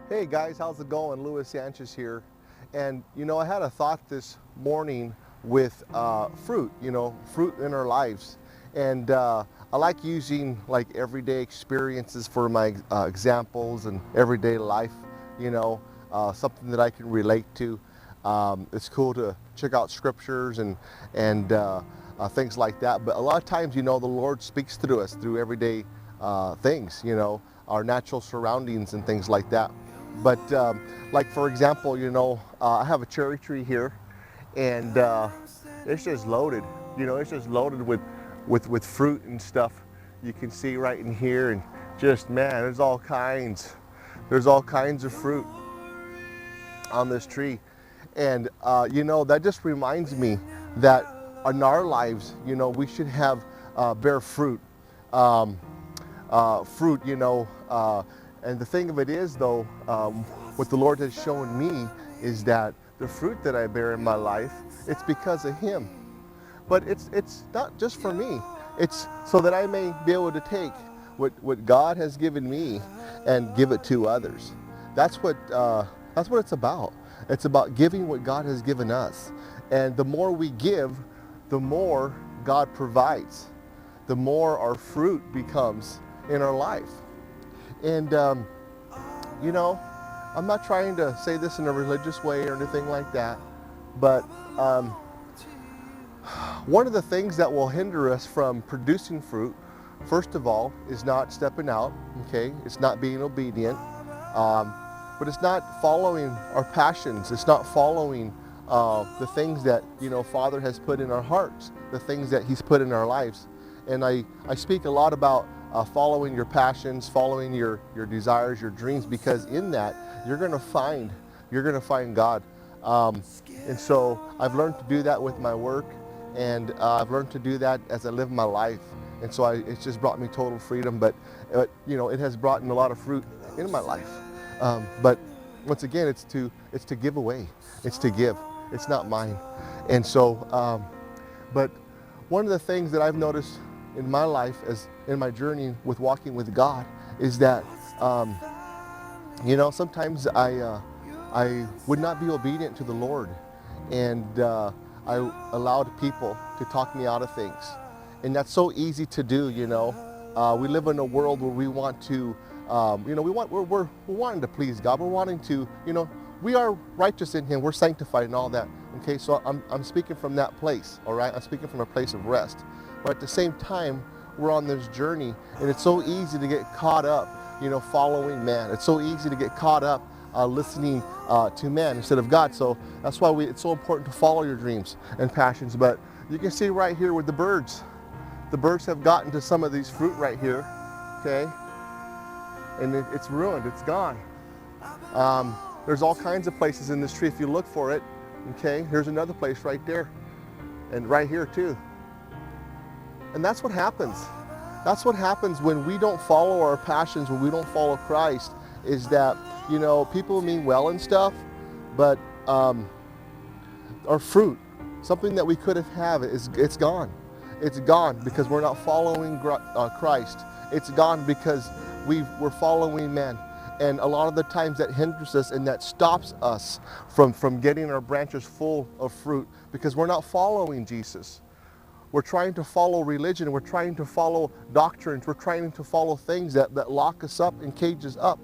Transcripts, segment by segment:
Hey guys, how's it going? Sanchez here. And I had a thought this morning with fruit, fruit in our lives. And I like using like everyday experiences for my examples and everyday life, something that I can relate to. It's cool to check out scriptures and things like that. But a lot of times, the Lord speaks through us through everyday things, our natural surroundings and things like that. But like for example, I have a cherry tree here, and it's just loaded. It's just loaded with fruit and stuff. You can see right in here, and just man, there's all kinds. There's all kinds of fruit on this tree, and that just reminds me that in our lives, we should have bear fruit. Fruit, and the thing of it is, though, what the Lord has shown me is that the fruit that I bear in my life, it's because of Him. But it's not just for me. It's so that I may be able to take what God has given me and give it to others. That's what it's about. It's about giving what God has given us. And the more we give, the more God provides. The more our fruit becomes in our life. And, I'm not trying to say this in a religious way or anything like that, but one of the things that will hinder us from producing fruit, first of all, is not stepping out, okay? It's not being obedient, but it's not following our passions. It's not following the things that, Father has put in our hearts, the things that He's put in our lives. And I speak a lot about following your passions, following your desires, your dreams, because in that you're going to find God. And so I've learned to do that with my work, and I've learned to do that as I live my life. And so it's just brought me total freedom, but it has brought in a lot of fruit in my life. But once again, it's to give away. It's to give. It's not mine. And so, but one of the things that I've noticed in my life, as in my journey with walking with God, is that sometimes I would not be obedient to the Lord, and I allowed people to talk me out of things, and that's so easy to do. We live in a world where we want to, we're wanting to please God. We're wanting to, we are righteous in Him. We're sanctified and all that. Okay, so I'm speaking from that place. All right, I'm speaking from a place of rest. But at the same time, we're on this journey, and it's so easy to get caught up, following man. It's so easy to get caught up listening to man instead of God. So that's why it's so important to follow your dreams and passions. But you can see right here with the birds. The birds have gotten to some of these fruit right here, okay? And it's ruined, it's gone. There's all kinds of places in this tree if you look for it, okay? Here's another place right there, and right here too. And that's what happens. That's what happens when we don't follow our passions, when we don't follow Christ, is that, people mean well and stuff, but our fruit, something that we could have had, it's gone. It's gone because we're not following Christ. It's gone because we're following man. And a lot of the times that hinders us and that stops us from getting our branches full of fruit because we're not following Jesus. We're trying to follow religion. We're trying to follow doctrines. We're trying to follow things that lock us up and cage us up.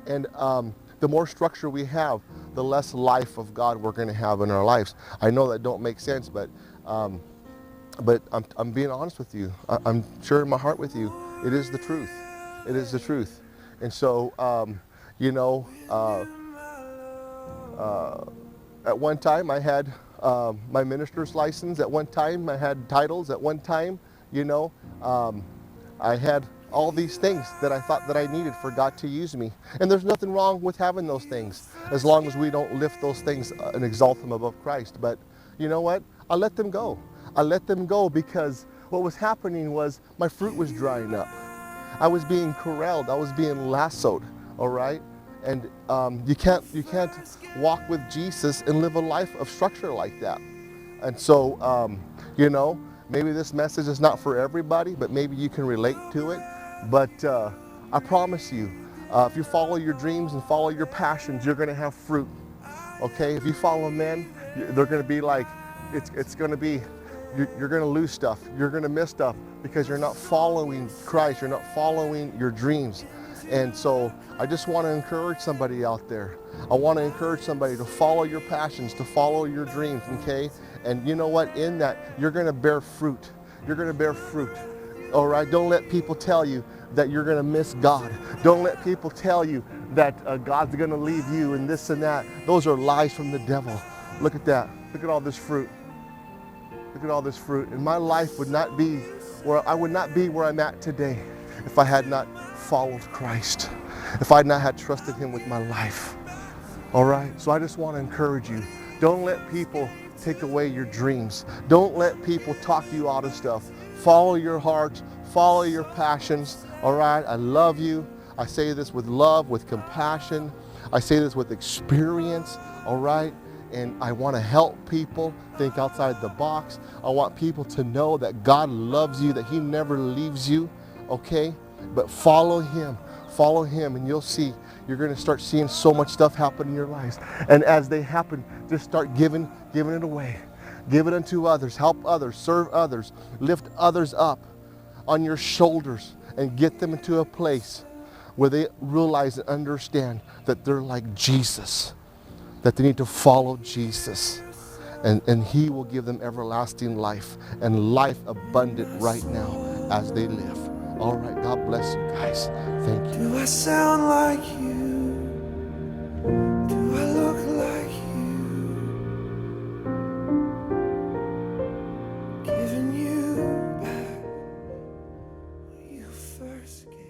And the more structure we have, the less life of God we're going to have in our lives. I know that don't make sense, but I'm being honest with you. I'm sharing my heart with you. It is the truth. It is the truth. And so, at one time I had my minister's license. At one time I had titles. At one time, I had all these things that I thought that I needed for God to use me. And there's nothing wrong with having those things as long as we don't lift those things and exalt them above Christ. But you know what? I let them go. I let them go because what was happening was my fruit was drying up. I was being corralled. I was being lassoed. All right? And you can't walk with Jesus and live a life of structure like that. And so, maybe this message is not for everybody, but maybe you can relate to it. But I promise you, If you follow your dreams and follow your passions, you're going to have fruit. Okay? If you follow men, they're going to be like, it's going to be, you're going to lose stuff. You're going to miss stuff because you're not following Christ. You're not following your dreams. And so I just want to encourage somebody out there. I want to encourage somebody to follow your passions, to follow your dreams, okay? And you know what? In that, you're going to bear fruit. You're going to bear fruit. All right? Don't let people tell you that you're going to miss God. Don't let people tell you that God's going to leave you and this and that. Those are lies from the devil. Look at that. Look at all this fruit. Look at all this fruit. And my life would not be where I would not be where I'm at today if I had not followed Christ, if I had not had trusted Him with my life. All right? So I just want to encourage you. Don't let people take away your dreams. Don't let people talk you out of stuff. Follow your heart. Follow your passions. All right? I love you. I say this with love, with compassion. I say this with experience. All right? And I want to help people think outside the box. I want people to know that God loves you, that He never leaves you, okay? But follow Him, and you'll see, you're going to start seeing so much stuff happen in your lives. And as they happen, just start giving it away. Give it unto others, help others, serve others, lift others up on your shoulders and get them into a place where they realize and understand that they're like Jesus, that they need to follow Jesus, and He will give them everlasting life and life abundant right now as they live. All right, God bless you guys. Thank you. Do I sound like you? Do I look like you? Giving you back what you first gave.